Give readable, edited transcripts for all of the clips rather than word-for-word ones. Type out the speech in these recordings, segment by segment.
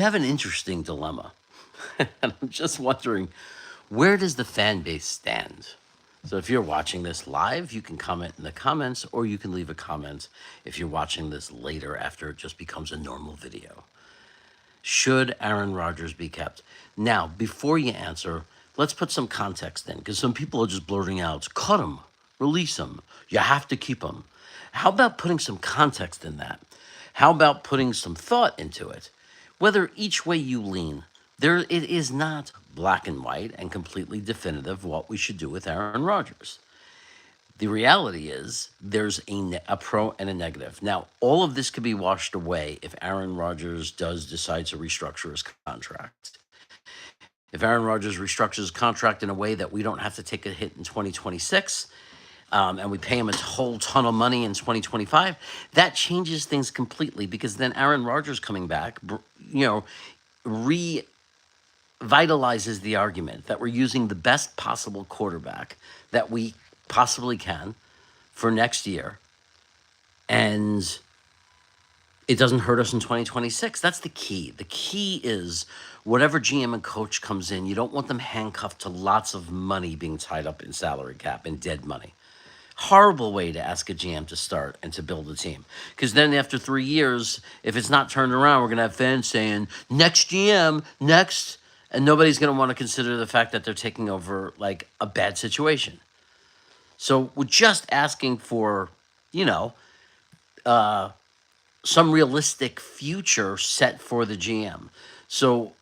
have an interesting dilemma. And I'm just wondering, where does the fan base stand? So if you're watching this live, you can comment in the comments, or you can leave a comment if you're watching this later after it just becomes a normal video. Should Aaron Rodgers be kept? Now, before you answer, let's put some context in, because some people are just blurting out, cut him, release him, you have to keep him. How about putting some context in that? How about putting some thought into it? Whether each way you lean, it is not black and white and completely definitive what we should do with Aaron Rodgers. The reality is there's a pro and a negative. Now, all of this could be washed away if Aaron Rodgers does decide to restructure his contract. If Aaron Rodgers restructures his contract in a way that we don't have to take a hit in 2026, and we pay him a whole ton of money in 2025, that changes things completely, because then Aaron Rodgers coming back, revitalizes the argument that we're using the best possible quarterback that we possibly can for next year, and it doesn't hurt us in 2026. That's the key. The key is whatever GM and coach comes in, you don't want them handcuffed to lots of money being tied up in salary cap and dead money. Horrible way to ask a GM to start and to build a team. Because then after 3 years, if it's not turned around, we're going to have fans saying, next GM, next. And nobody's going to want to consider the fact that they're taking over like a bad situation. So we're just asking for, some realistic future set for the GM. So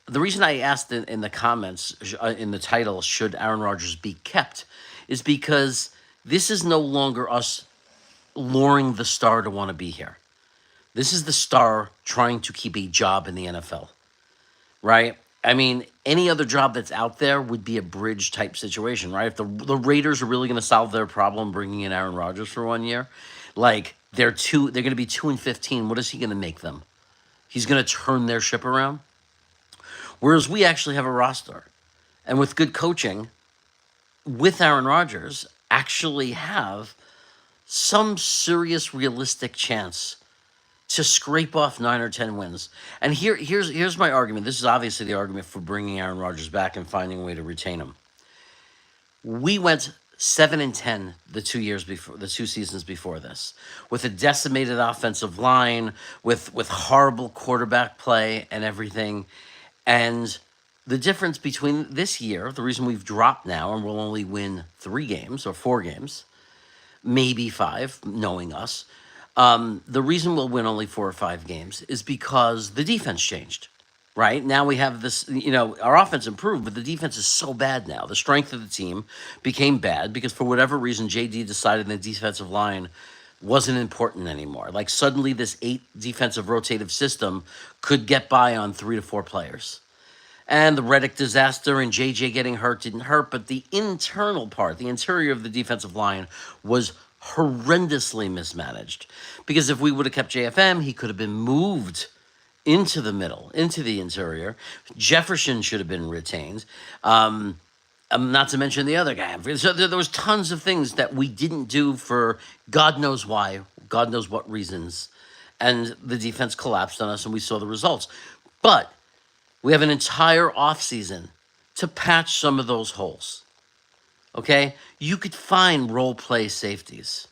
the reason I asked in the comments, in the title, should Aaron Rodgers be kept, is because this is no longer us luring the star to want to be here. This is the star trying to keep a job in the NFL, right? I mean, any other job that's out there would be a bridge type situation, right? If the Raiders are really going to solve their problem bringing in Aaron Rodgers for 1 year, like they're going to be 2-15. What is he going to make them? He's going to turn their ship around. Whereas we actually have a roster, and with good coaching, with Aaron Rodgers, actually have some serious realistic chance to scrape off 9 or 10 wins. And here's my argument. This is obviously the argument for bringing Aaron Rodgers back and finding a way to retain him. We went 7-10 the 2 years before, the 2 seasons before this, with a decimated offensive line, with horrible quarterback play and everything. And the difference between this year, the reason we've dropped now and we'll only win 3 games or 4 games, maybe 5, knowing us. The reason we'll win only 4 or 5 games is because the defense changed, right? Now we have this, our offense improved, but the defense is so bad now. The strength of the team became bad because for whatever reason, JD decided the defensive line wasn't important anymore. Like suddenly this 8 defensive rotative system could get by on 3 to 4 players. And the Reddick disaster and JJ getting hurt didn't hurt, but the internal part, the interior of the defensive line was horrendously mismanaged. Because if we would have kept JFM, he could have been moved into the middle, into the interior. Jefferson should have been retained. Not to mention the other guy. So there was tons of things that we didn't do for God knows why, God knows what reasons. And the defense collapsed on us, and we saw the results. But we have an entire offseason to patch some of those holes. Okay? You could find role play safeties,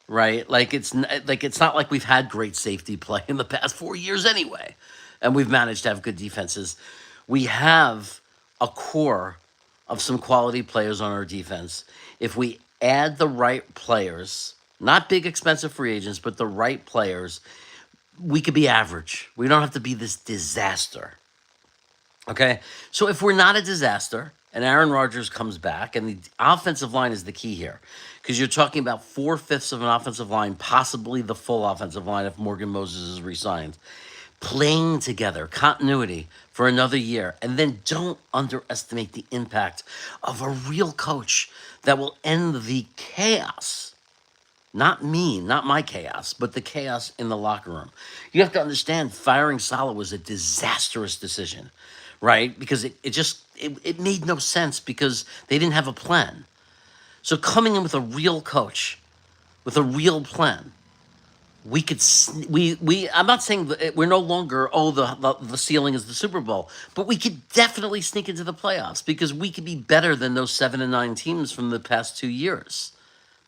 right? Like it's not like we've had great safety play in the past 4 years anyway, and we've managed to have good defenses. We have a core of some quality players on our defense. If we add the right players, not big expensive free agents, but the right players, we could be average. We don't have to be this disaster. Okay? So if we're not a disaster and Aaron Rodgers comes back, and the offensive line is the key here, because you're talking about 4/5 of an offensive line, possibly the full offensive line if Morgan Moses is re-signed, playing together, continuity for another year. And then don't underestimate the impact of a real coach that will end the chaos. Not me, not my chaos, but the chaos in the locker room. You have to understand, firing Saleh was a disastrous decision, right? Because it made no sense because they didn't have a plan. So coming in with a real coach, with a real plan, we could we I'm not saying that we're no longer, oh, the ceiling is the Super Bowl, but we could definitely sneak into the playoffs because we could be better than those 7 and 9 teams from the past 2 years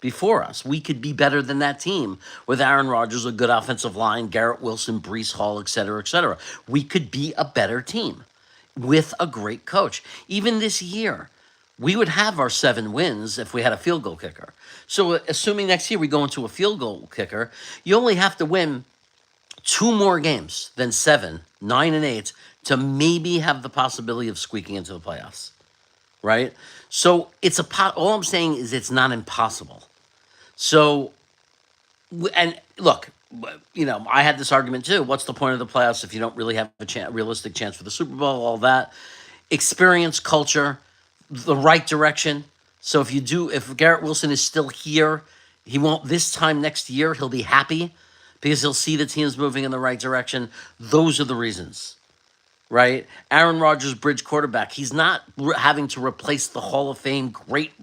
before us. We could be better than that team with Aaron Rodgers, a good offensive line, Garrett Wilson, Brees Hall, et cetera, et cetera. We could be a better team with a great coach. Even this year, we would have our 7 wins if we had a field goal kicker. So, assuming next year we go into a field goal kicker, you only have to win 2 more games than 7, 9 and 8 to maybe have the possibility of squeaking into the playoffs, right? So it's all I'm saying is it's not impossible. So, and look, I had this argument too. What's the point of the playoffs if you don't really have a realistic chance for the Super Bowl? All that experience, culture, the right direction. So if Garrett Wilson is still here, he won't this time next year. He'll be happy because he'll see the team's moving in the right direction. Those are the reasons, right? Aaron Rodgers, bridge quarterback. He's not having to replace the Hall of Fame great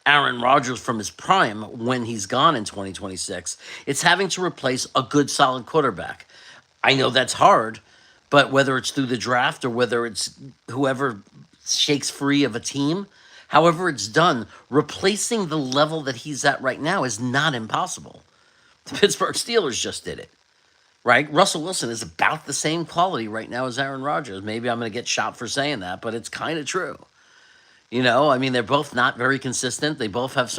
Aaron Rodgers from his prime when he's gone in 2026. It's having to replace a good, solid quarterback. I know that's hard, but whether it's through the draft or whether it's whoever shakes free of a team, however it's done, replacing the level that he's at right now is not impossible. The Pittsburgh Steelers just did it, right? Russell Wilson is about the same quality right now as Aaron Rodgers. Maybe I'm going to get shot for saying that, but it's kind of true. I mean, they're both not very consistent. They both have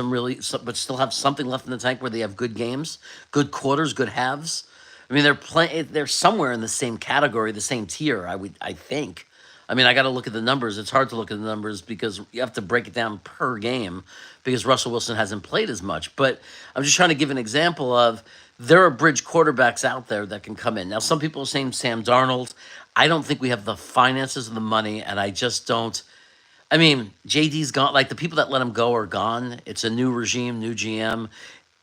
but still have something left in the tank where they have good games, good quarters, good halves. I mean, they're somewhere in the same category, the same tier, I think. I mean, I got to look at the numbers. It's hard to look at the numbers because you have to break it down per game because Russell Wilson hasn't played as much. But I'm just trying to give an example of there are bridge quarterbacks out there that can come in. Now, some people are saying Sam Darnold. I don't think we have the finances and the money, and I just don't. I mean, JD's gone. Like the people that let him go are gone. It's a new regime, new GM.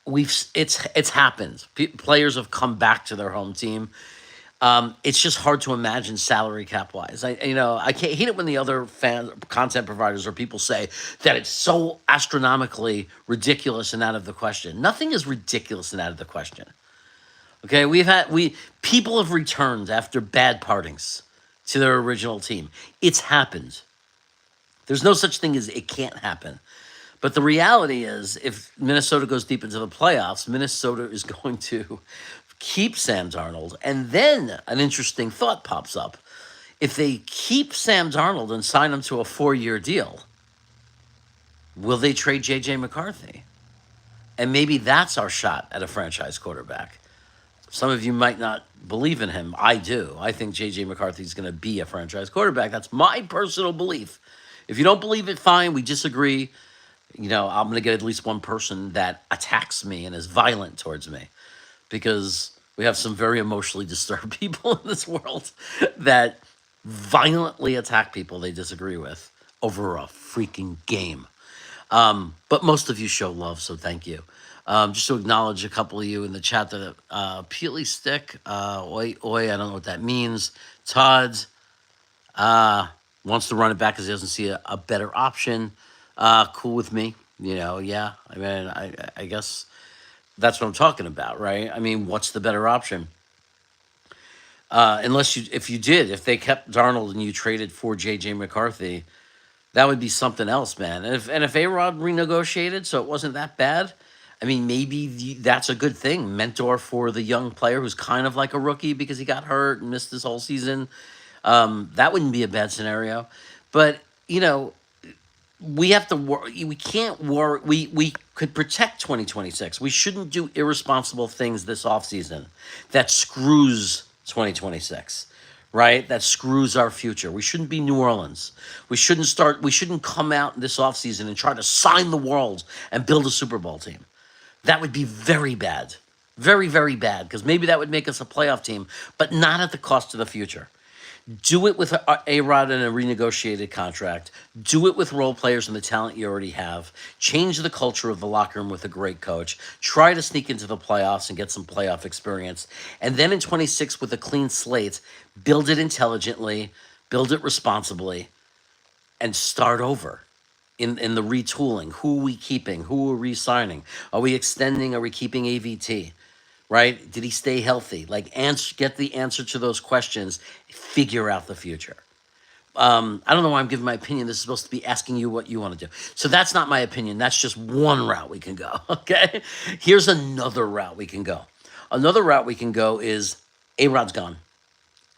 It's happened. Players have come back to their home team. It's just hard to imagine salary cap wise. I can't hate it when the other content providers or people say that it's so astronomically ridiculous and out of the question. Nothing is ridiculous and out of the question. Okay, people have returned after bad partings to their original team. It's happened. There's no such thing as it can't happen. But the reality is, if Minnesota goes deep into the playoffs, Minnesota is going to keep Sam Darnold. And then an interesting thought pops up. If they keep Sam Darnold and sign him to a 4-year deal, will they trade J.J. McCarthy? And maybe that's our shot at a franchise quarterback. Some of you might not believe in him. I do. I think J.J. McCarthy is going to be a franchise quarterback. That's my personal belief. If you don't believe it, fine. We disagree. I'm going to get at least one person that attacks me and is violent towards me because we have some very emotionally disturbed people in this world that violently attack people they disagree with over a freaking game. But most of you show love, so thank you. Just to acknowledge a couple of you in the chat that Peely Stick, oi, oi, I don't know what that means. Todd wants to run it back because he doesn't see a better option. Cool with me, yeah. I mean, I guess that's what I'm talking about, right? I mean, what's the better option? If they kept Darnold and you traded for J.J. McCarthy, that would be something else, man. And if A-Rod renegotiated, so it wasn't that bad, I mean, maybe that's a good thing. Mentor for the young player who's kind of like a rookie because he got hurt and missed this whole season. That wouldn't be a bad scenario. But, we have to worry. We can't worry. We could protect 2026. We shouldn't do irresponsible things this offseason that screws 2026, right? That screws our future. We shouldn't be New Orleans. We shouldn't come out this offseason and try to sign the world and build a Super Bowl team. That would be very bad. Very, very bad, because maybe that would make us a playoff team, but not at the cost of the future. Do it with A-Rod and a renegotiated contract. Do it with role players and the talent you already have. Change the culture of the locker room with a great coach. Try to sneak into the playoffs and get some playoff experience. And then in 26, with a clean slate, build it intelligently, build it responsibly, and start over in the retooling. Who are we keeping? Who are we re-signing? Are we extending? Are we keeping AVT? right? Did he stay healthy? Like, get the answer to those questions, figure out the future. I don't know why I'm giving my opinion. This is supposed to be asking you what you want to do. So that's not my opinion. That's just one route we can go. Okay. Here's another route we can go. Another route we can go is A-Rod's gone.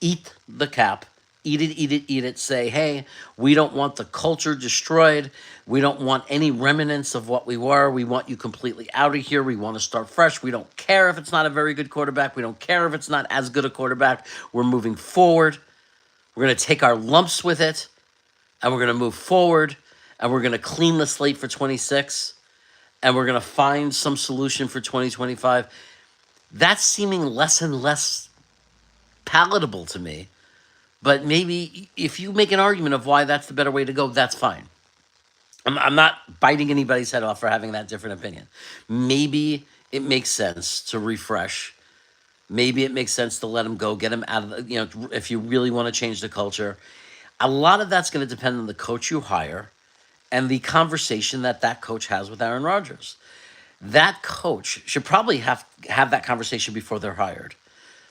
Eat the cap. Eat it, eat it, eat it. Say, hey, we don't want the culture destroyed. We don't want any remnants of what we were. We want you completely out of here. We want to start fresh. We don't care if it's not a very good quarterback. We don't care if it's not as good a quarterback. We're moving forward. We're going to take our lumps with it, and we're going to move forward, and we're going to clean the slate for 26, and we're going to find some solution for 2025. That's seeming less and less palatable to me. But maybe if you make an argument of why that's the better way to go, that's fine. I'm not biting anybody's head off for having that different opinion. Maybe it makes sense to refresh. Maybe it makes sense to let him go, get him out of the, if you really want to change the culture. A lot of that's going to depend on the coach you hire and the conversation that coach has with Aaron Rodgers. That coach should probably have that conversation before they're hired.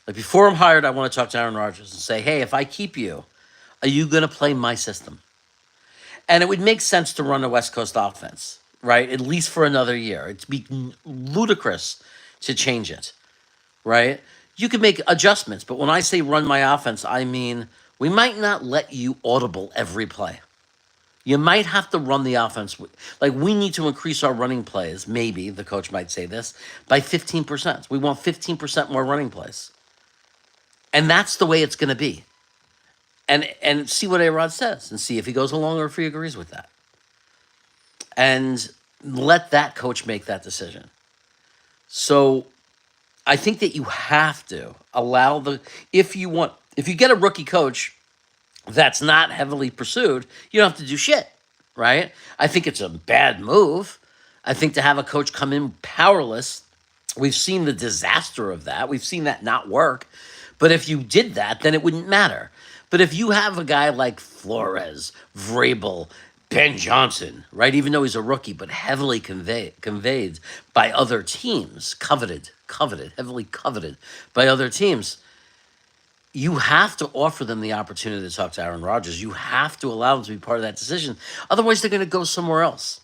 Like, before I'm hired, I want to talk to Aaron Rodgers and say, hey, if I keep you, are you going to play my system? And it would make sense to run a West Coast offense, right? At least for another year. It'd be ludicrous to change it, right? You can make adjustments, but when I say run my offense, I mean we might not let you audible every play. You might have to run the offense. Like, we need to increase our running plays, maybe, the coach might say this, by 15%. We want 15% more running plays. And that's the way it's going to be. And see what A-Rod says and see if he goes along or if he agrees with that. And let that coach make that decision. So I think that you have to allow if you get a rookie coach that's not heavily pursued, you don't have to do shit, right? I think it's a bad move. I think to have a coach come in powerless, we've seen the disaster of that. We've seen that not work. But if you did that, then it wouldn't matter. But if you have a guy like Flores, Vrabel, Ben Johnson, right? Even though he's a rookie, but heavily conveyed by other teams, heavily coveted by other teams, you have to offer them the opportunity to talk to Aaron Rodgers. You have to allow them to be part of that decision. Otherwise, they're going to go somewhere else.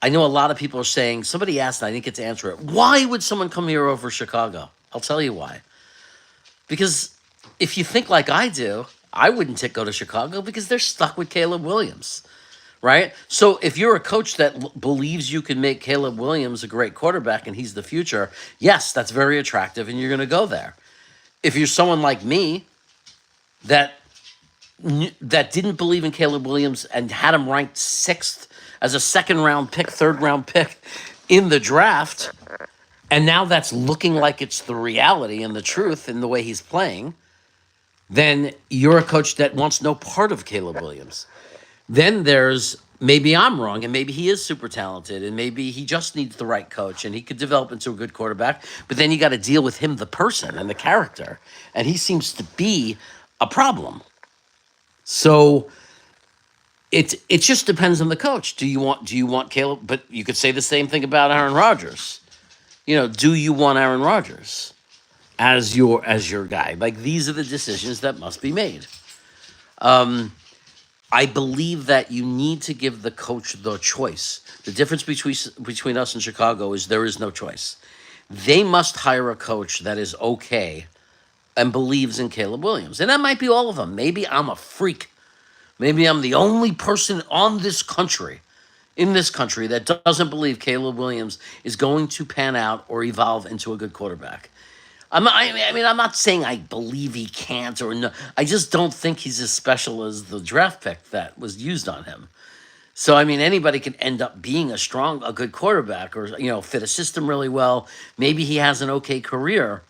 I know a lot of people are saying, somebody asked, and I didn't get to answer it, why would someone come here over Chicago? I'll tell you why. Because if you think like I do, I wouldn't go to Chicago because they're stuck with Caleb Williams, right? So if you're a coach that believes you can make Caleb Williams a great quarterback and he's the future, yes, that's very attractive and you're going to go there. If you're someone like me that didn't believe in Caleb Williams and had him ranked 6th as a second-round pick, third-round pick in the draft, and now that's looking like it's the reality and the truth in the way he's playing, then you're a coach that wants no part of Caleb Williams. Then there's, maybe I'm wrong, and maybe he is super talented, and maybe he just needs the right coach, and he could develop into a good quarterback, but then you got to deal with him, the person, and the character, and he seems to be a problem. So it just depends on the coach. Do you want Caleb? But you could say the same thing about Aaron Rodgers. Do you want Aaron Rodgers as your guy? Like, these are the decisions that must be made. I believe that you need to give the coach the choice. The difference between us and Chicago is there is no choice. They must hire a coach that is okay and believes in Caleb Williams. And that might be all of them. Maybe I'm a freak. Maybe I'm the only person in this country that doesn't believe Caleb Williams is going to pan out or evolve into a good quarterback. I'm not saying I believe he can't or no. I just don't think he's as special as the draft pick that was used on him. So, anybody can end up being a good quarterback or, fit a system really well. Maybe he has an okay career.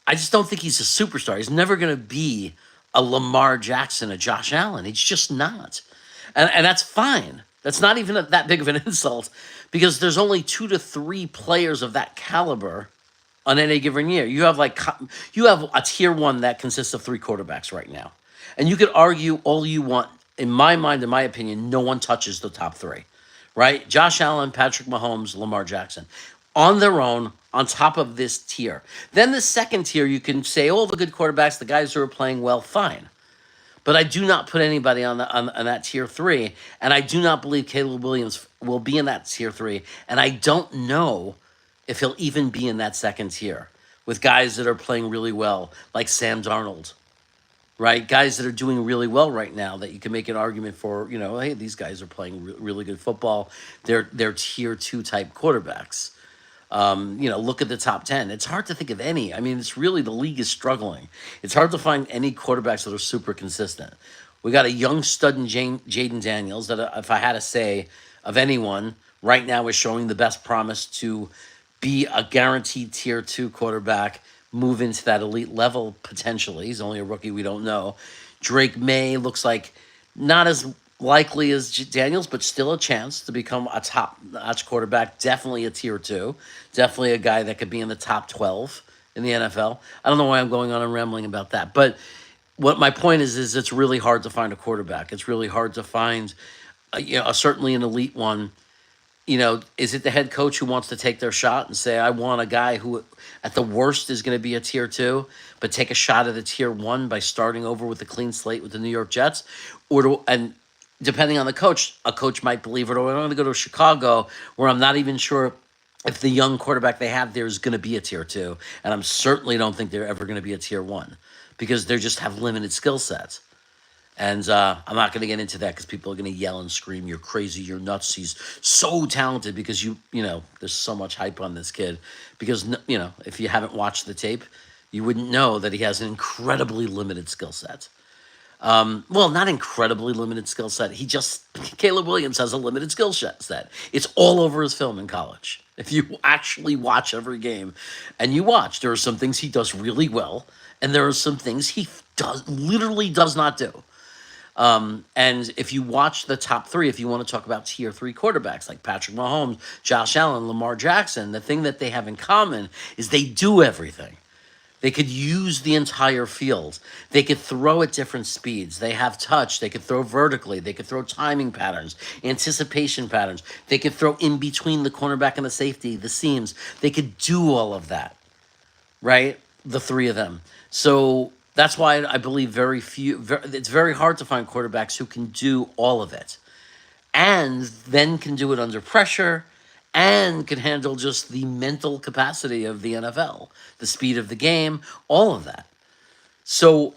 I just don't think he's a superstar. He's never going to be a Lamar Jackson, a Josh Allen. He's just not. And that's fine. That's not even that big of an insult because there's only 2 to 3 players of that caliber on any given year. You have a tier 1 that consists of 3 quarterbacks right now. And you could argue all you want. In my mind, in my opinion, no one touches the top 3, right? Josh Allen, Patrick Mahomes, Lamar Jackson. On their own, on top of this tier. Then the second tier, you can say all the good quarterbacks, the guys who are playing well, fine. But I do not put anybody on that tier three, and I do not believe Caleb Williams will be in that tier three, and I don't know if he'll even be in that second tier with guys that are playing really well, like Sam Darnold, right? Guys that are doing really well right now that you can make an argument for, hey, these guys are playing really good football. They're tier two type quarterbacks. Look at the top 10. It's hard to think of any. I mean, it's really the league is struggling. It's hard to find any quarterbacks that are super consistent. We got a young stud in Jaden Daniels that, if I had to say, of anyone, right now is showing the best promise to be a guaranteed tier two quarterback, move into that elite level potentially. He's only a rookie. We don't know. Drake May looks like not as likely as Daniels, but still a chance to become a top-notch quarterback. Definitely a tier two. Definitely a guy that could be in the top 12 in the NFL. I don't know why I'm going on and rambling about that. But what my point is it's really hard to find a quarterback. It's really hard to find, certainly an elite one. Is it the head coach who wants to take their shot and say, I want a guy who at the worst is going to be a tier two, but take a shot at a tier one by starting over with a clean slate with the New York Jets? And depending on the coach, a coach might believe it, or I'm going to go to Chicago where I'm not even sure if the young quarterback they have there is going to be a tier two. And I certainly don't think they're ever going to be a tier one because they just have limited skill sets. And I'm not going to get into that because people are going to yell and scream, you're crazy, you're nuts. He's so talented because there's so much hype on this kid. Because, if you haven't watched the tape, you wouldn't know that he has an incredibly limited skill set. Well, not incredibly limited skill set. Caleb Williams has a limited skill set. It's all over his film in college. If you actually watch every game and there are some things he does really well, and there are some things he literally does not do. And if you watch the top three, if you want to talk about tier three quarterbacks like Patrick Mahomes, Josh Allen, Lamar Jackson, the thing that they have in common is they do everything. They could use the entire field. They could throw at different speeds. They have touch. They could throw vertically. They could throw timing patterns, anticipation patterns. They could throw in between the cornerback and the safety, the seams. They could do all of that, right? The three of them. So that's why I believe it's very hard to find quarterbacks who can do all of it and then can do it under pressure and can handle just the mental capacity of the NFL, the speed of the game, all of that. So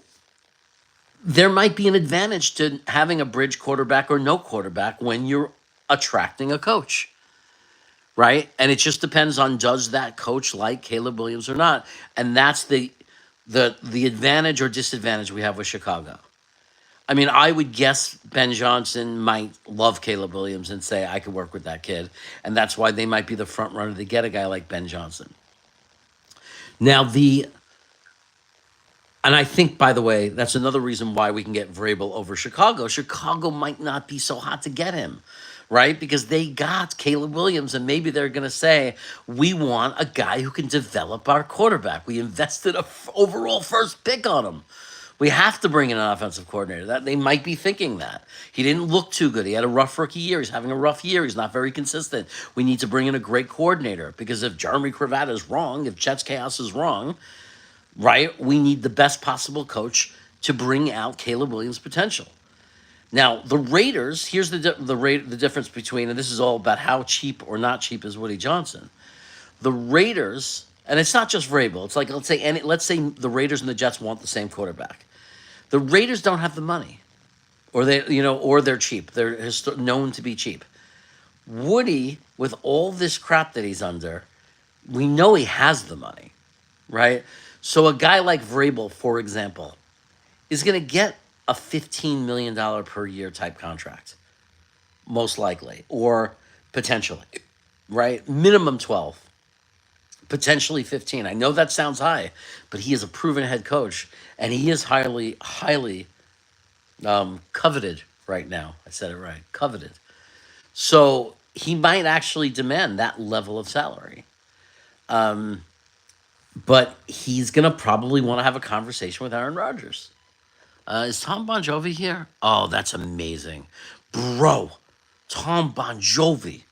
there might be an advantage to having a bridge quarterback or no quarterback when you're attracting a coach, right? And it just depends on, does that coach like Caleb Williams or not? And that's the advantage or disadvantage we have with Chicago. I mean, I would guess Ben Johnson might love Caleb Williams and say, I could work with that kid. And that's why they might be the front runner to get a guy like Ben Johnson. Now, and I think, by the way, that's another reason why we can get Vrabel over Chicago. Chicago might not be so hot to get him, right? Because they got Caleb Williams, and maybe they're going to say, we want a guy who can develop our quarterback. We invested an overall first pick on him. We have to bring in an offensive coordinator. That they might be thinking that. He didn't look too good. He had a rough rookie year. He's having a rough year. He's not very consistent. We need to bring in a great coordinator because if Jeremy Cravata is wrong, if Jets Chaos is wrong, right, we need the best possible coach to bring out Caleb Williams' potential. Now, the Raiders, here's the difference between, and this is all about how cheap or not cheap is Woody Johnson. The Raiders, and it's not just Vrabel. It's like, let's say the Raiders and the Jets want the same quarterback. The Raiders don't have the money, or they're cheap. They're known to be cheap. Woody, with all this crap that he's under, we know he has the money, right? So a guy like Vrabel, for example, is going to get a $15 million per year type contract, most likely, or potentially, right? Minimum 12. Potentially 15. I know that sounds high, but he is a proven head coach, and he is highly, highly coveted right now. I said it right, coveted. So he might actually demand that level of salary. But he's going to probably want to have a conversation with Aaron Rodgers. Is Tom Bon Jovi here? Oh, that's amazing. Bro, Tom Bon Jovi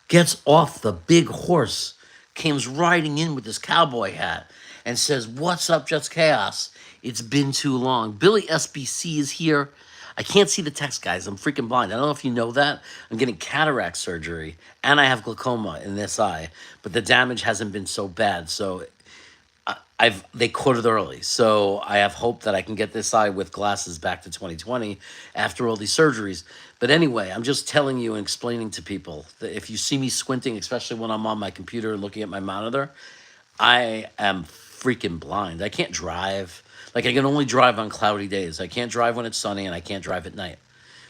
gets off the big horse, comes riding in with this cowboy hat and says, "What's up, Jets Chaos? It's been too long. Billy SBC is here." I can't see the text, guys. I'm freaking blind. I don't know if you know that. I'm getting cataract surgery and I have glaucoma in this eye, but the damage hasn't been so bad. So they caught it early, so I have hope that I can get this eye with glasses back to 2020 after all these surgeries. But anyway, I'm just telling you and explaining to people that if you see me squinting, especially when I'm on my computer and looking at my monitor, I am freaking blind. I can't drive. Like, I can only drive on cloudy days. I can't drive when it's sunny, and I can't drive at night.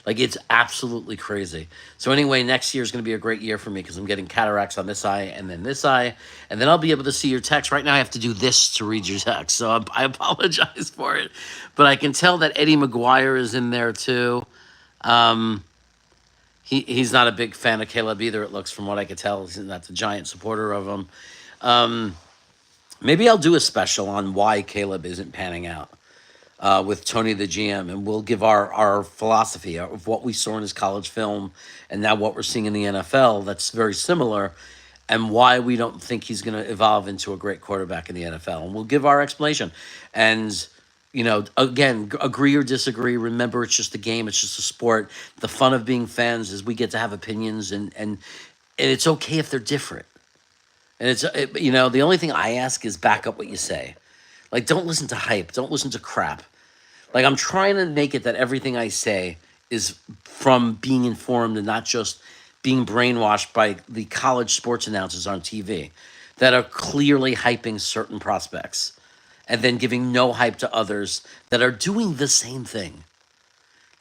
Like, it's absolutely crazy. So anyway, next year is going to be a great year for me because I'm getting cataracts on this eye and then this eye, and then I'll be able to see your text. Right now I have to do this to read your text, so I apologize for it. But I can tell that Eddie McGuire is in there too. Um, he's not a big fan of Caleb either, it looks, from what I could tell. He's not the giant supporter of him. Maybe I'll do a special on why Caleb isn't panning out with Tony the GM, and we'll give our philosophy of what we saw in his college film and now what we're seeing in the NFL that's very similar, and why we don't think he's going to evolve into a great quarterback in the NFL. And we'll give our explanation. And, again, agree or disagree. Remember, it's just a game. It's just a sport. The fun of being fans is we get to have opinions, and it's okay if they're different. And the only thing I ask is back up what you say. Like, don't listen to hype. Don't listen to crap. Like, I'm trying to make it that everything I say is from being informed and not just being brainwashed by the college sports announcers on TV that are clearly hyping certain prospects and then giving no hype to others that are doing the same thing.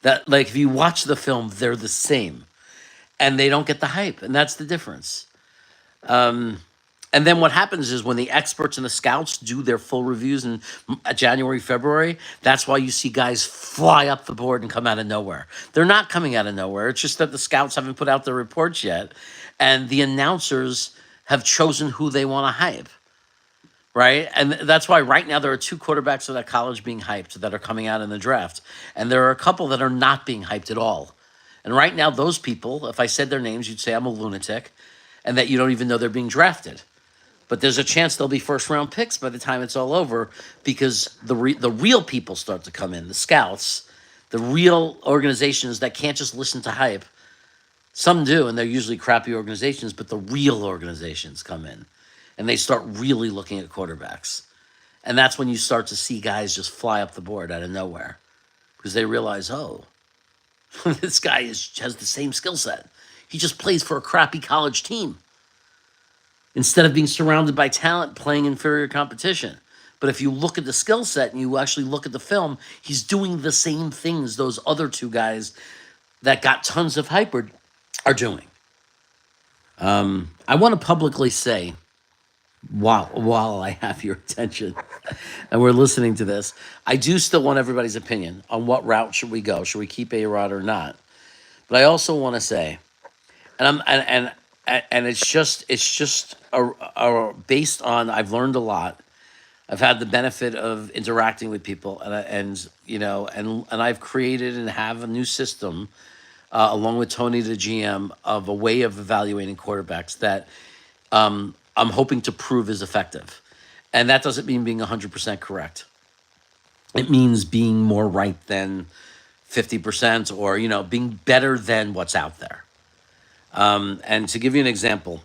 That, like, if you watch the film, they're the same and they don't get the hype. And that's the difference. And then what happens is when the experts and the scouts do their full reviews in January, February, that's why you see guys fly up the board and come out of nowhere. They're not coming out of nowhere. It's just that the scouts haven't put out their reports yet, and the announcers have chosen who they want to hype, right? And that's why right now there are 2 quarterbacks at that college being hyped that are coming out in the draft, and there are a couple that are not being hyped at all. And right now, those people, if I said their names, you'd say I'm a lunatic, and that you don't even know they're being drafted. But there's a chance they'll be first-round picks by the time it's all over, because the real people start to come in, the scouts, the real organizations that can't just listen to hype. Some do, and they're usually crappy organizations, but the real organizations come in, and they start really looking at quarterbacks. And that's when you start to see guys just fly up the board out of nowhere, because they realize, oh, this guy has the same skill set. He just plays for a crappy college team, instead of being surrounded by talent playing inferior competition. But if you look at the skill set and you actually look at the film, he's doing the same things those other 2 guys that got tons of hype are doing. I want to publicly say, while I have your attention and we're listening to this, I do still want everybody's opinion on what route should we go. Should we keep A-Rod or not? But I also want to say, and it's just based on, I've learned a lot. I've had the benefit of interacting with people, and I've created and have a new system, along with Tony the GM, of a way of evaluating quarterbacks that I'm hoping to prove is effective. And that doesn't mean being 100% correct. It means being more right than 50%, or being better than what's out there. And to give you an example,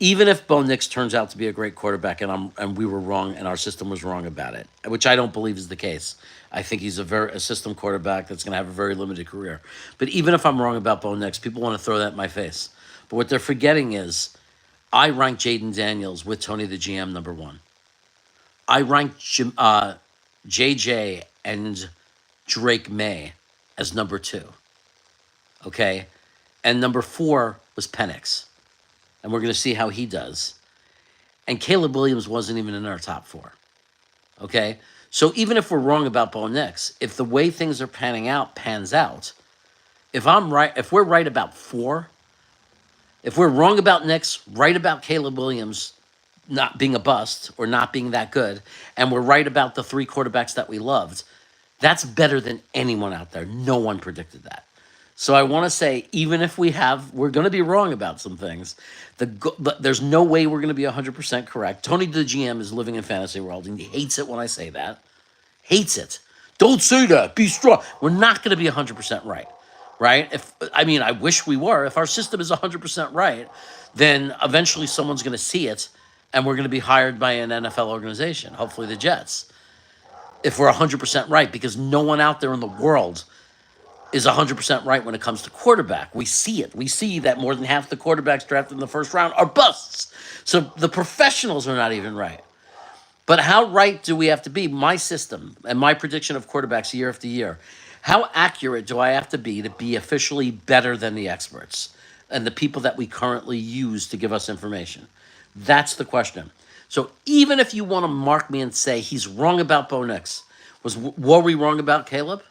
even if Bo Nix turns out to be a great quarterback and we were wrong and our system was wrong about it, which I don't believe is the case. I think he's a system quarterback that's going to have a very limited career. But even if I'm wrong about Bo Nix, people want to throw that in my face. But what they're forgetting is I rank Jaden Daniels with Tony the GM number 1. I rank JJ and Drake May as number 2. Okay? And number 4 was Penix. And we're going to see how he does. And Caleb Williams wasn't even in our top 4. Okay? So even if we're wrong about Bo Nix, if the way things are pans out, if we're right about 4, if we're wrong about Nix, right about Caleb Williams not being a bust or not being that good, and we're right about the 3 quarterbacks that we loved, that's better than anyone out there. No one predicted that. So I want to say, even if we're going to be wrong about some things. There's no way we're going to be 100% correct. Tony, the GM, is living in fantasy world, and he hates it when I say that. Hates it. Don't say that. Be strong. We're not going to be 100% right, right? I wish we were. If our system is 100% right, then eventually someone's going to see it, and we're going to be hired by an NFL organization, hopefully the Jets, if we're 100% right, because no one out there in the world is 100% right when it comes to quarterback. We see it. We see that more than half the quarterbacks drafted in the first round are busts. So the professionals are not even right. But how right do we have to be? My system and my prediction of quarterbacks year after year, how accurate do I have to be officially better than the experts and the people that we currently use to give us information? That's the question. So even if you want to mark me and say he's wrong about Bo Nix, were we wrong about Caleb?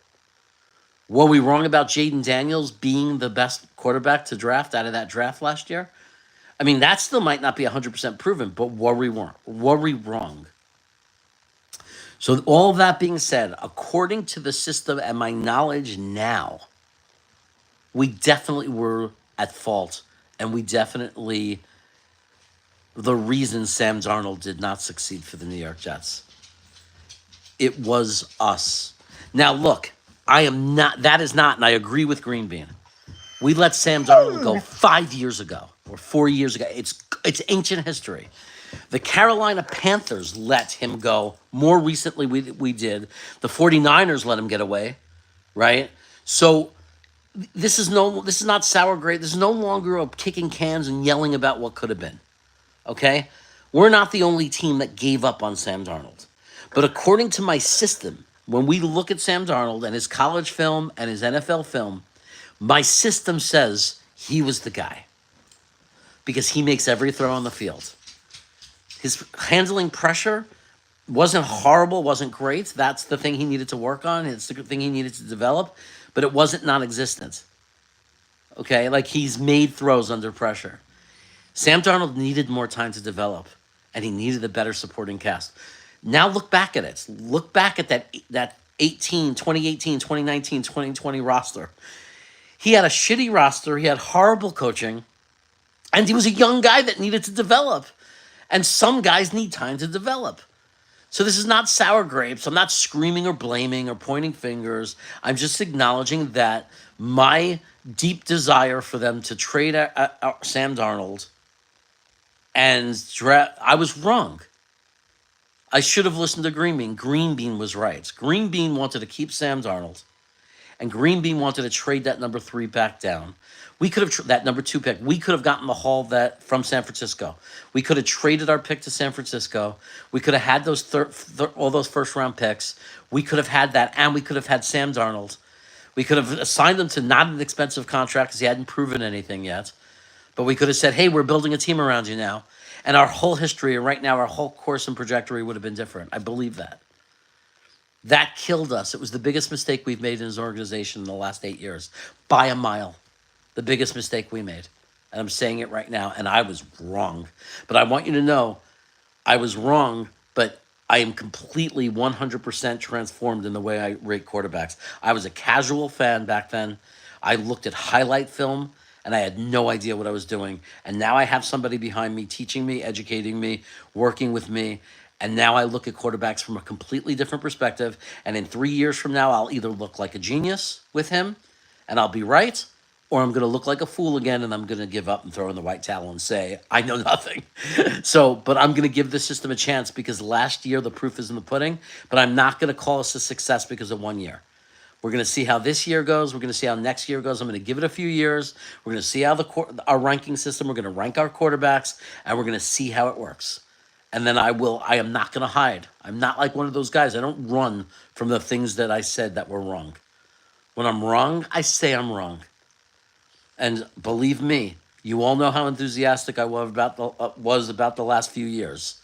Were we wrong about Jaden Daniels being the best quarterback to draft out of that draft last year? That still might not be 100% proven, but were we wrong? Were we wrong? So all that being said, according to the system and my knowledge now, we definitely were at fault, and we definitely the reason Sam Darnold did not succeed for the New York Jets. It was us. Now look, I am not. That is not, and I agree with Green Bean. We let Sam Darnold go 5 years ago or 4 years ago. It's ancient history. The Carolina Panthers let him go more recently. We did. The 49ers let him get away, right? So this is not sour grapes. This is no longer a kicking cans and yelling about what could have been. Okay? We're not the only team that gave up on Sam Darnold. But according to my system, when we look at Sam Darnold and his college film and his NFL film, my system says he was the guy because he makes every throw on the field. His handling pressure wasn't horrible, wasn't great. That's the thing he needed to work on. It's the thing he needed to develop, but it wasn't non-existent. Okay, like he's made throws under pressure. Sam Darnold needed more time to develop, and he needed a better supporting cast. Now look back at it. Look back at that 2018, 2019, 2020 roster. He had a shitty roster. He had horrible coaching, and he was a young guy that needed to develop. And some guys need time to develop. So this is not sour grapes. I'm not screaming or blaming or pointing fingers. I'm just acknowledging that my deep desire for them to trade Sam Darnold and I was wrong. I should have listened to Green Bean. Green Bean was right. Green Bean wanted to keep Sam Darnold, and Green Bean wanted to trade that number 3 back down. We could have that number 2 pick. We could have gotten the haul that from San Francisco. We could have traded our pick to San Francisco. We could have had those all those first round picks. We could have had that, and we could have had Sam Darnold. We could have assigned him to not an expensive contract because he hadn't proven anything yet. But we could have said, "Hey, we're building a team around you now," and our whole history right now, our whole course and trajectory would have been different. I believe that. That killed us. It was the biggest mistake we've made in this organization in the last 8 years, by a mile. The biggest mistake we made. And I'm saying it right now, and I was wrong. But I want you to know I was wrong, but I am completely 100% transformed in the way I rate quarterbacks. I was a casual fan back then. I looked at highlight film, and I had no idea what I was doing. And now I have somebody behind me teaching me, educating me, working with me. And now I look at quarterbacks from a completely different perspective. And in 3 years from now, I'll either look like a genius with him, and I'll be right, or I'm going to look like a fool again, and I'm going to give up and throw in the white towel and say, I know nothing. But I'm going to give the system a chance because last year the proof is in the pudding, but I'm not going to call us a success because of 1 year. We're going to see how this year goes. Are going to see how next year goes. I'm going to give it a few years. We're going to see how our ranking system, we're going to rank our quarterbacks, and we're going to see how it works. And then I am not going to hide. I'm not like one of those guys. I don't run from the things that I said that were wrong. When I'm wrong, I say I'm wrong. And believe me, you all know how enthusiastic I was about the last few years.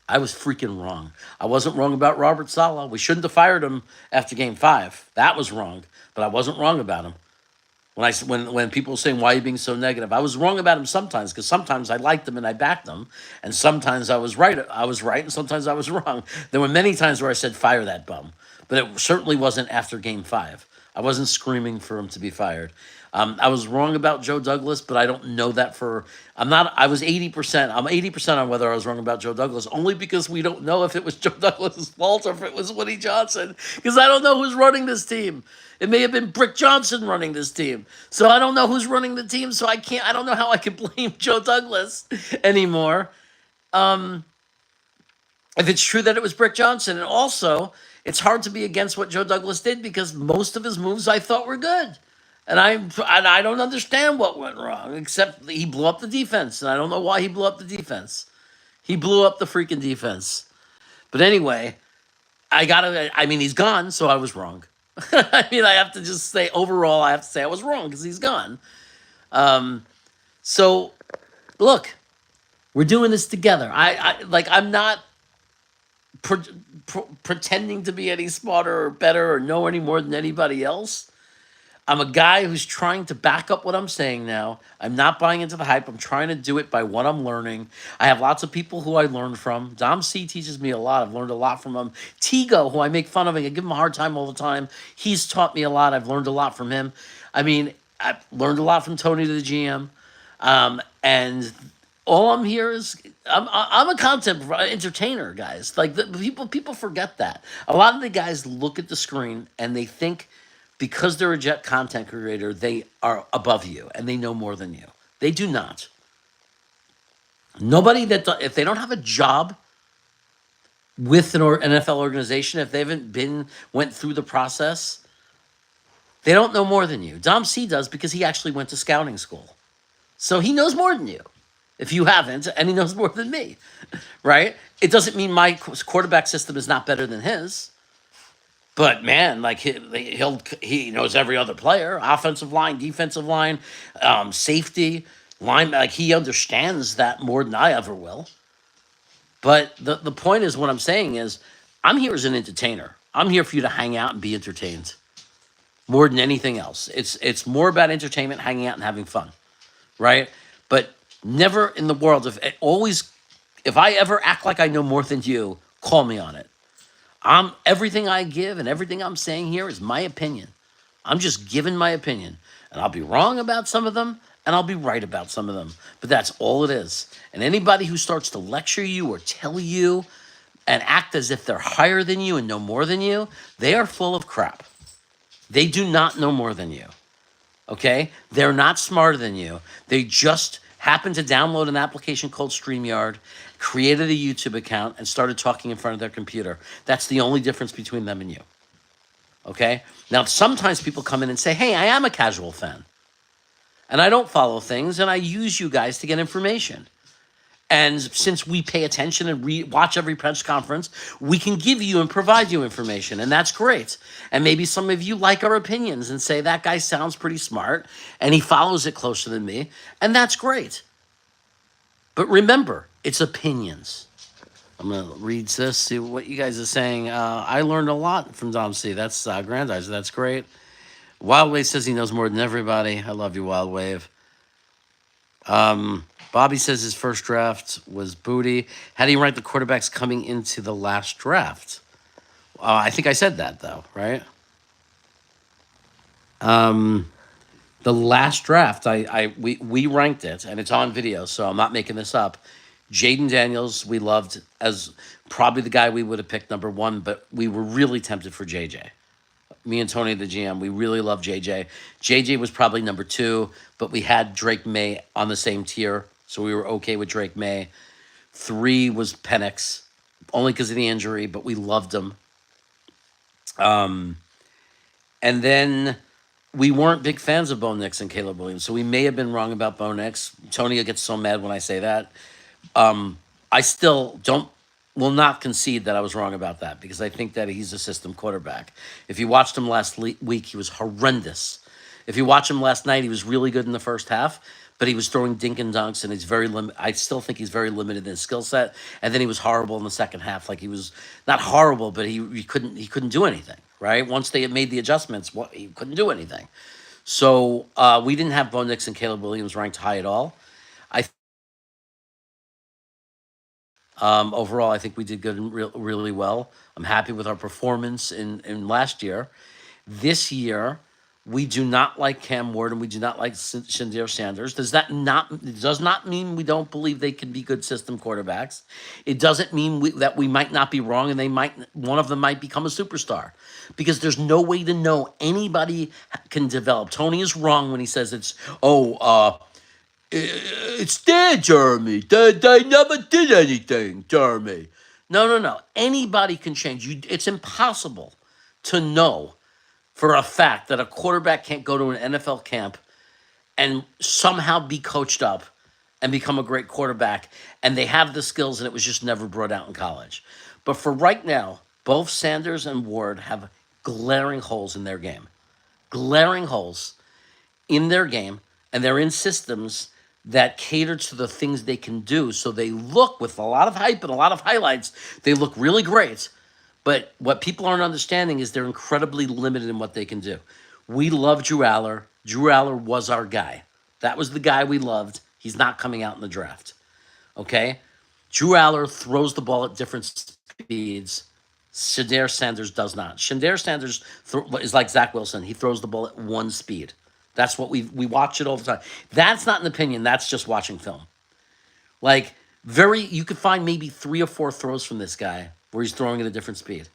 I was freaking wrong. I wasn't wrong about Robert Saleh. We shouldn't have fired him after Game 5. That was wrong. But I wasn't wrong about him. When people were saying, why are you being so negative? I was wrong about him sometimes, because sometimes I liked him and I backed him. And sometimes I was right, and sometimes I was wrong. There were many times where I said, fire that bum. but it certainly wasn't after Game 5. I wasn't screaming for him to be fired. I was wrong about Joe Douglas, but I don't know that for. I'm not. I was 80%. I'm 80% on whether I was wrong about Joe Douglas, only because we don't know if it was Joe Douglas's fault or if it was Woody Johnson, because I don't know who's running this team. It may have been Brick Johnson running this team, so I don't know who's running the team. So I can't. I don't know how I can blame Joe Douglas anymore. If it's true that it was Brick Johnson, and also it's hard to be against what Joe Douglas did because most of his moves I thought were good. And I don't understand what went wrong, except he blew up the defense, and I don't know why he blew up the defense. He blew up the freaking defense. But anyway, I mean, he's gone, so I was wrong. I mean, I have to just say, overall, I have to say I was wrong because he's gone. So, look, we're doing this together. I'm not pretending to be any smarter or better or know any more than anybody else. I'm a guy who's trying to back up what I'm saying now. I'm not buying into the hype. I'm trying to do it by what I'm learning. I have lots of people who I learn from. Dom C teaches me a lot. I've learned a lot from him. Tigo, who I make fun of, I give him a hard time all the time. He's taught me a lot. I've learned a lot from him. I mean, I've learned a lot from Tony the GM. And all I'm here is I'm a content entertainer, guys. Like people forget that. A lot of the guys look at the screen and they think because they're a Jet content creator, they are above you and they know more than you. They do not. Nobody if they don't have a job with an NFL organization, if they haven't went through the process, they don't know more than you. Dom C does because he actually went to scouting school. So he knows more than you. If you haven't, and he knows more than me, right? It doesn't mean my quarterback system is not better than his. But man, like he knows every other player, offensive line, defensive line, safety, line. Like he understands that more than I ever will. But the point is, what I'm saying is, I'm here as an entertainer. I'm here for you to hang out and be entertained more than anything else. It's more about entertainment, hanging out, and having fun, right? But never in the world, if I ever act like I know more than you, call me on it. Everything I give and everything I'm saying here is my opinion. I'm just giving my opinion. And I'll be wrong about some of them, and I'll be right about some of them. But that's all it is. And anybody who starts to lecture you or tell you and act as if they're higher than you and know more than you, they are full of crap. They do not know more than you. Okay? They're not smarter than you. They just happened to download an application called StreamYard, created a YouTube account, and started talking in front of their computer. That's the only difference between them and you. Okay? Now, sometimes people come in and say, hey, I am a casual fan. And I don't follow things, and I use you guys to get information. And since we pay attention and watch every press conference, we can give you and provide you information, and that's great. And maybe some of you like our opinions and say, that guy sounds pretty smart, and he follows it closer than me, and that's great. But remember, it's opinions. I'm going to read this, see what you guys are saying. I learned a lot from Dom C. That's Grandizer. That's great. Wild Wave says he knows more than everybody. I love you, Wild Wave. Bobby says his first draft was booty. How do you rank the quarterbacks coming into the last draft? I think I said that, though, right? The last draft, we ranked it, and it's on video, so I'm not making this up. Jaden Daniels, we loved as probably the guy we would have picked number one, but we were really tempted for JJ. Me and Tony, the GM, we really love JJ. JJ was probably number two, but we had Drake May on the same tier, so we were okay with Drake May. 3 was Penix, only because of the injury, but we loved him. And then we weren't big fans of Bo Nix and Caleb Williams, so we may have been wrong about Bo Nix. Tony gets so mad when I say that. I still will not concede that I was wrong about that because I think that he's a system quarterback. If you watched him last week, he was horrendous. If you watch him last night, he was really good in the first half, but he was throwing dink and dunks, and he's very I still think he's very limited in his skill set. And then he was horrible in the second half. Like he was not horrible, but he couldn't do anything. Right? Once they had made the adjustments, he couldn't do anything. So we didn't have Bo Nix and Caleb Williams ranked high at all. Overall, I think we did good and really well. I'm happy with our performance in last year. This year, we do not like Cam Ward and we do not like Shandir Sanders. It does not mean we don't believe they can be good system quarterbacks. It doesn't mean that we might not be wrong and one of them might become a superstar, because there's no way to know. Anybody can develop. Tony is wrong when he says it's there, Jeremy. They never did anything, Jeremy. No, no, no. Anybody can change. It's impossible to know for a fact that a quarterback can't go to an NFL camp and somehow be coached up and become a great quarterback, and they have the skills and it was just never brought out in college. But for right now, both Sanders and Ward have glaring holes in their game. Glaring holes in their game, and they're in systems that cater to the things they can do. So they look, with a lot of hype and a lot of highlights, they look really great. But what people aren't understanding is they're incredibly limited in what they can do. We love Drew Aller. Drew Aller was our guy. That was the guy we loved. He's not coming out in the draft. Okay? Drew Aller throws the ball at different speeds. Shandir Sanders does not. Shandir Sanders is like Zach Wilson. He throws the ball at one speed. That's what we watch it all the time. That's not an opinion. That's just watching film. Like, you could find maybe 3 or 4 throws from this guy where he's throwing at a different speed.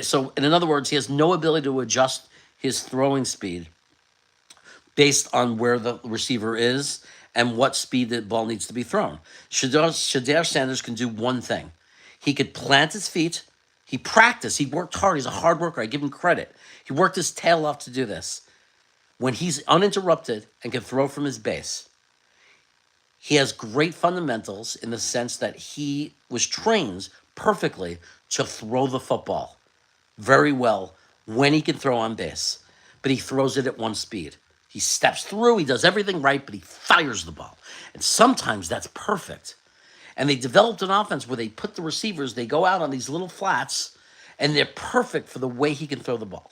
So, in other words, he has no ability to adjust his throwing speed based on where the receiver is and what speed the ball needs to be thrown. Shandir Sanders can do one thing. He could plant his feet. He practiced. He worked hard. He's a hard worker. I give him credit. He worked his tail off to do this. When he's uninterrupted and can throw from his base, he has great fundamentals in the sense that he was trained perfectly to throw the football very well when he can throw on base. But he throws it at one speed. He steps through, he does everything right, but he fires the ball. And sometimes that's perfect. And they developed an offense where they put the receivers, they go out on these little flats, and they're perfect for the way he can throw the ball.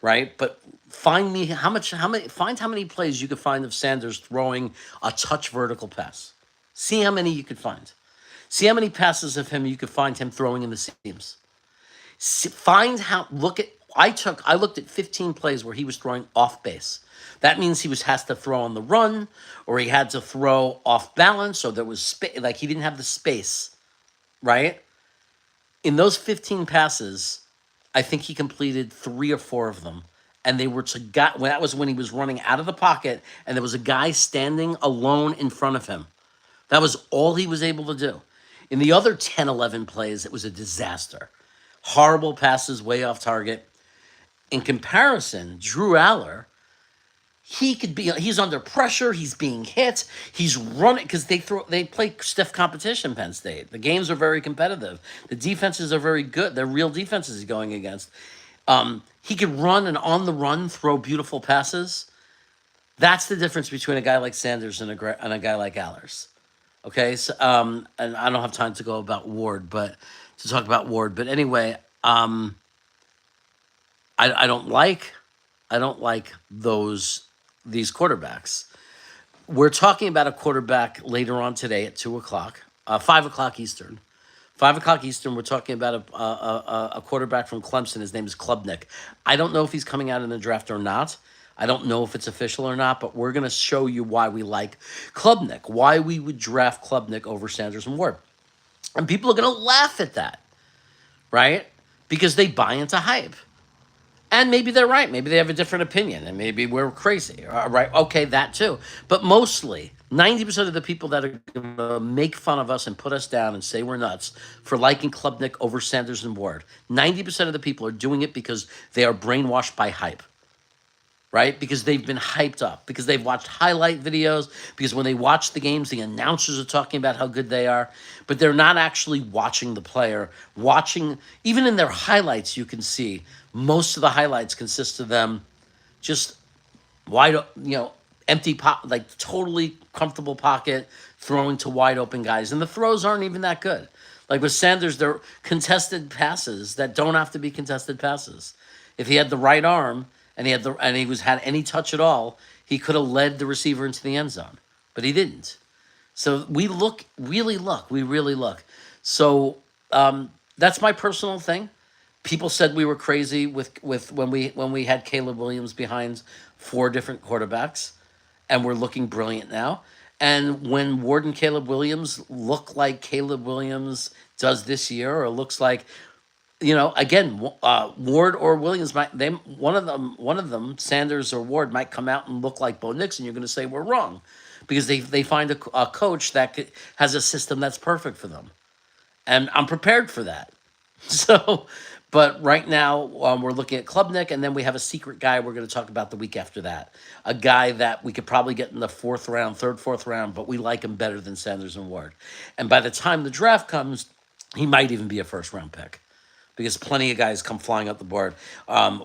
Right? But find how many plays you could find of Sanders throwing a touch vertical pass. See how many you could find. See how many passes of him you could find him throwing in the seams. I looked at 15 plays where he was throwing off base. That means has to throw on the run, or he had to throw off balance, or there was space, like he didn't have the space, right? In those 15 passes, I think he completed 3 or 4 of them. And that was when he was running out of the pocket and there was a guy standing alone in front of him. That was all he was able to do. In the other 10, 11 plays, it was a disaster. Horrible passes, way off target. In comparison, Drew Aller, he's under pressure, he's being hit, he's running, because they play stiff competition, Penn State. The games are very competitive. The defenses are very good. They're real defenses he's going against. He could run and on the run throw beautiful passes. That's the difference between a guy like Sanders and a guy like Allers. Okay, so, and I don't have time to go about Ward, but to talk about Ward. But anyway, I don't like these quarterbacks. We're talking about a quarterback later on today at 2:00, 5:00 Eastern. 5:00 Eastern, we're talking about a quarterback from Clemson. His name is Klubnik. I don't know if he's coming out in the draft or not. I don't know if it's official or not, but we're going to show you why we like Klubnik, why we would draft Klubnik over Sanders and Ward. And people are going to laugh at that, right? Because they buy into hype. And maybe they're right. Maybe they have a different opinion, and maybe we're crazy, right? Okay, that too. But mostly, 90% of the people that are going to make fun of us and put us down and say we're nuts for liking Klubnik over Sanders and Ward, 90% of the people are doing it because they are brainwashed by hype, right? Because they've been hyped up, because they've watched highlight videos, because when they watch the games, the announcers are talking about how good they are, but they're not actually watching the player. Even in their highlights, you can see most of the highlights consist of them just wide, empty, like totally comfortable pocket, throwing to wide open guys. And the throws aren't even that good. Like with Sanders, they're contested passes that don't have to be contested passes. If he had the right arm and he had any touch at all, he could have led the receiver into the end zone, but he didn't. So we really look. So that's my personal thing. People said we were crazy with when we had Caleb Williams behind four different quarterbacks, and we're looking brilliant now. And when Ward and Caleb Williams look like Caleb Williams does this year, or looks like, again, Ward or Williams might they one of them, Sanders or Ward, might come out and look like Bo Nix, and you're going to say we're wrong, because they find a coach that has a system that's perfect for them, and I'm prepared for that. So, but right now we're looking at Klubnik, and then we have a secret guy we're going to talk about the week after that. A guy that we could probably get in the fourth round, third, fourth round, but we like him better than Sanders and Ward. And by the time the draft comes, he might even be a first round pick, because plenty of guys come flying up the board.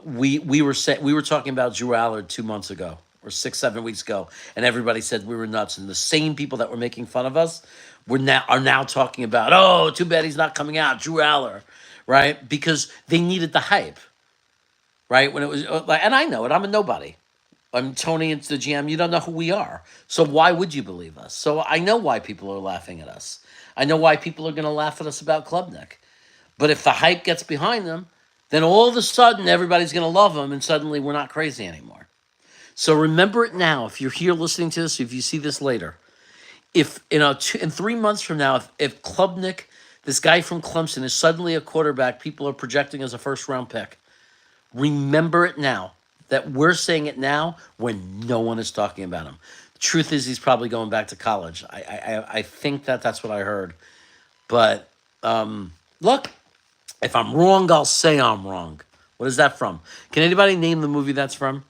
We were talking about Drew Allard 2 months ago, or 6, 7 weeks ago, and everybody said we were nuts. And the same people that were making fun of us are now talking about, oh, too bad he's not coming out, Drew Allard, right? Because they needed the hype, right? When it was like, and I know it, I'm a nobody. I'm Tony, it's the GM. You don't know who we are, so why would you believe us? So I know why people are laughing at us. I know why people are going to laugh at us about Klubnik. But if the hype gets behind them, then all of a sudden everybody's going to love them, and suddenly we're not crazy anymore. So remember it now. If you're here listening to this, if you see this later, if in 3 months from now, if Klubnik, this guy from Clemson, is suddenly a quarterback people are projecting as a first round pick, remember it now. That we're saying it now when no one is talking about him. The truth is, he's probably going back to college. I think that's what I heard. But look, if I'm wrong, I'll say I'm wrong. What is that from? Can anybody name the movie that's from?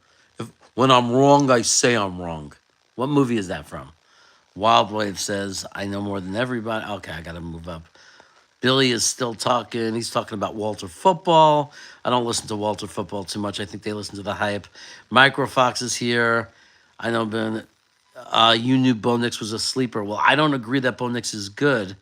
When I'm wrong, I say I'm wrong. What movie is that from? Wild Wave says, I know more than everybody. Okay, I got to move up. Billy is still talking. He's talking about Walter Football. I don't listen to Walter Football too much. I think they listen to the hype. Microfox is here. I know, Ben. You knew Bo Nix was a sleeper. Well, I don't agree that Bo Nix is good.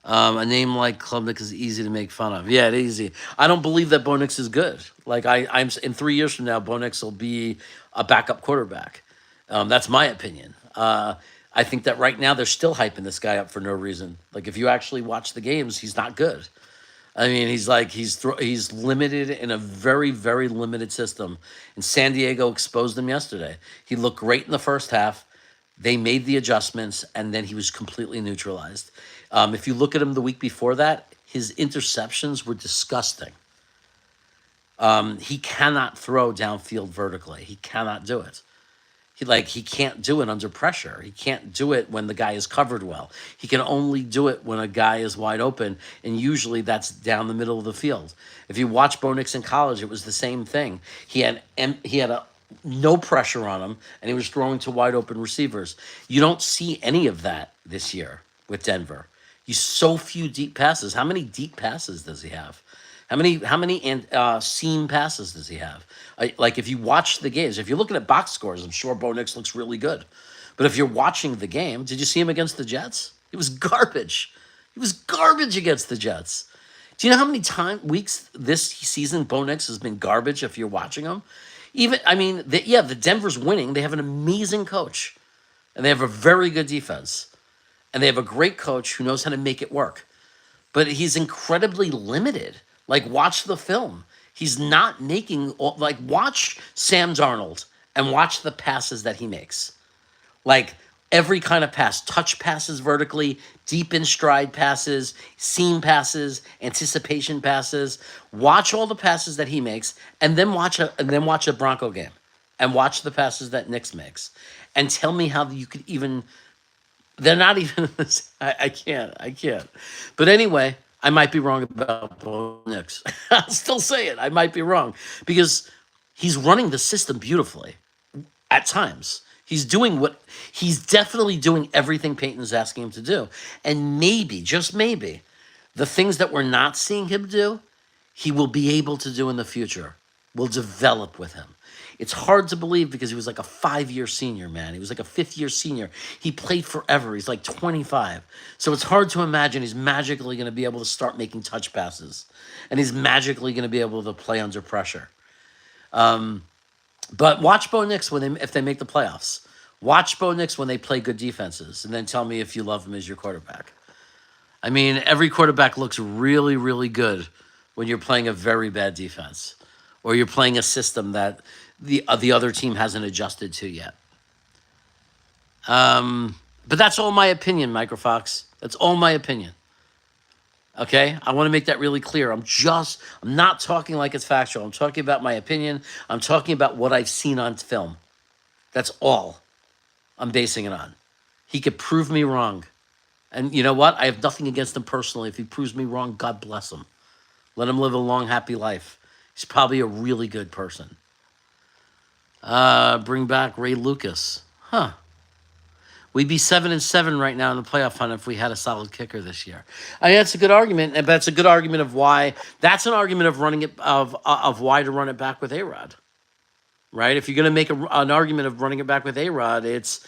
A name like Klubnik is easy to make fun of. Yeah, it's easy. I don't believe that Bo Nix is good. Like I'm in 3 years from now, Bo Nix will be a backup quarterback. That's my opinion. I think that right now they're still hyping this guy up for no reason. Like if you actually watch the games, he's not good. I mean, he's limited in a very, very limited system. And San Diego exposed him yesterday. He looked great in the first half. They made the adjustments, and then he was completely neutralized. If you look at him the week before that, his interceptions were disgusting. He cannot throw downfield vertically. He cannot do it. He can't do it under pressure. He can't do it when the guy is covered well. He can only do it when a guy is wide open, and usually that's down the middle of the field. If you watch Bo Nix in college, it was the same thing. He had no pressure on him, and he was throwing to wide open receivers. You don't see any of that this year with Denver. So few deep passes. How many deep passes does he have? How many seam passes does he have? Like if you watch the games, if you're looking at box scores, I'm sure Bo Nix looks really good. But if you're watching the game, did you see him against the Jets? He was garbage. He was garbage against the Jets. Do you know how many weeks this season Bo Nix has been garbage if you're watching him? The Denver's winning. They have an amazing coach, and they have a very good defense, and they have a great coach who knows how to make it work. But he's incredibly limited. Like, watch the film. He's not making, watch Sam Darnold and watch the passes that he makes. Like, every kind of pass, touch passes vertically, deep in stride passes, seam passes, anticipation passes. Watch all the passes that he makes, and then watch a Bronco game, and watch the passes that Nix makes, and tell me how you could even. They're not even. I can't. But anyway, I might be wrong about Bo Nix. I'll still say it. I might be wrong because he's running the system beautifully at times. He's definitely doing everything Peyton's asking him to do. And maybe, just maybe, the things that we're not seeing him do, he will be able to do in the future. Will develop with him. It's hard to believe because he was like a 5-year senior, man. He was like a 5th-year senior. He played forever. He's like 25. So it's hard to imagine he's magically going to be able to start making touch passes. And he's magically going to be able to play under pressure. But watch Bo Nix if they make the playoffs. Watch Bo Nix when they play good defenses, and then tell me if you love him as your quarterback. I mean, every quarterback looks really, really good when you're playing a very bad defense, or you're playing a system that the other team hasn't adjusted to yet. But that's all my opinion, Microfox. That's all my opinion. Okay, I want to make that really clear. I'm not talking like it's factual. I'm talking about my opinion. I'm talking about what I've seen on film. That's all I'm basing it on. He could prove me wrong. And you know what? I have nothing against him personally. If he proves me wrong, God bless him. Let him live a long, happy life. He's probably a really good person. Bring back Ray Lucas. Huh. We'd be 7-7 right now in the playoff hunt if we had a solid kicker this year. I mean, that's a good argument, but that's a good argument of why. That's an argument of running it of why to run it back with A-Rod, right? If you're going to make an argument of running it back with A-Rod, it's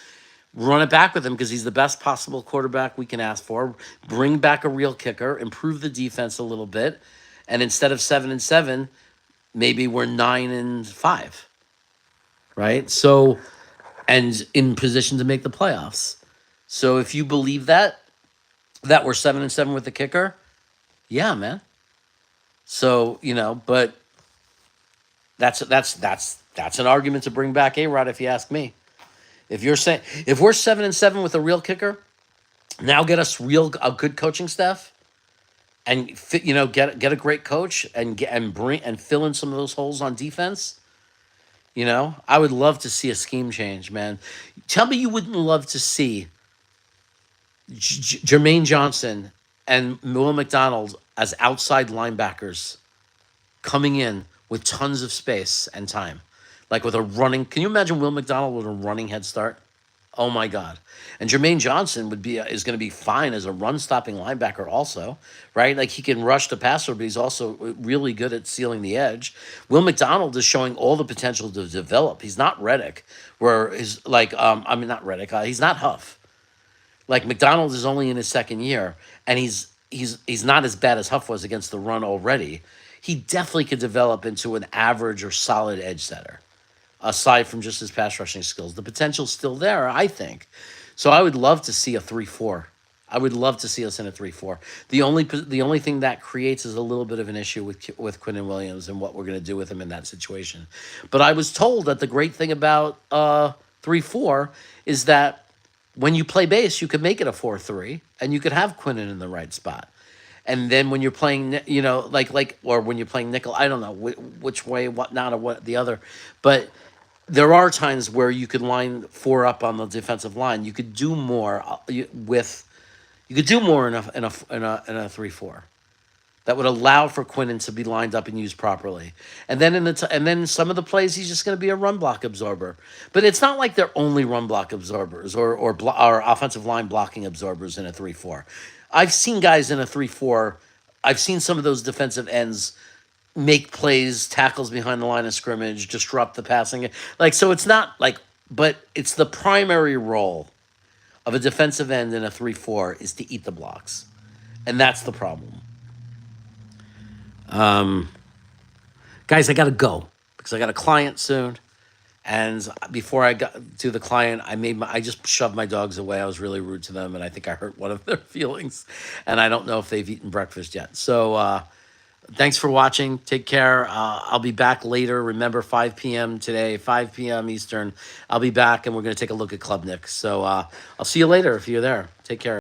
run it back with him because he's the best possible quarterback we can ask for. Bring back a real kicker, improve the defense a little bit, and instead of 7-7, maybe we're 9-5, right? So. And in position to make the playoffs. So if you believe that we're 7-7 with the kicker, yeah, man. So, but that's an argument to bring back A-Rod if you ask me. If we're 7-7 with a real kicker, now get us a good coaching staff and get a great coach and fill in some of those holes on defense. I would love to see a scheme change, man. Tell me you wouldn't love to see Jermaine Johnson and Will McDonald as outside linebackers coming in with tons of space and time. Like with a running... Can you imagine Will McDonald with a running head start? Oh, my God. And Jermaine Johnson is going to be fine as a run-stopping linebacker also, right? Like, he can rush the passer, but he's also really good at sealing the edge. Will McDonald is showing all the potential to develop. He's not Reddick, not Reddick. He's not Huff. Like, McDonald is only in his second year, and he's not as bad as Huff was against the run already. He definitely could develop into an average or solid edge setter. Aside from just his pass rushing skills. The potential's still there, I think. So I would love to see a 3-4. I would love to see us in a 3-4. The only thing that creates is a little bit of an issue with Quinnen Williams and what we're going to do with him in that situation. But I was told that the great thing about 3-4 is that when you play base, you could make it a 4-3, and you could have Quinnen in the right spot. And then when you're playing, or when you're playing nickel, I don't know which way, what not, or what the other, but there are times where you could line 4 up on the defensive line. You could do more in a 3-4 that would allow for Quinnen to be lined up and used properly. And then and then some of the plays he's just going to be a run block absorber. But it's not like they're only run block absorbers or offensive line blocking absorbers in a 3-4. I've seen guys in a 3-4. I've seen some of those defensive ends make plays, tackles behind the line of scrimmage, disrupt the passing. So it's not but it's the primary role of a defensive end in a 3-4 is to eat the blocks. And that's the problem. Guys, I got to go because I got a client soon. And before I got to the client, I just shoved my dogs away. I was really rude to them, and I think I hurt one of their feelings. And I don't know if they've eaten breakfast yet. So thanks for watching. Take care. I'll be back later. Remember, 5 p.m. today, 5 p.m. Eastern. I'll be back, and we're going to take a look at Club Nick. So I'll see you later if you're there. Take care.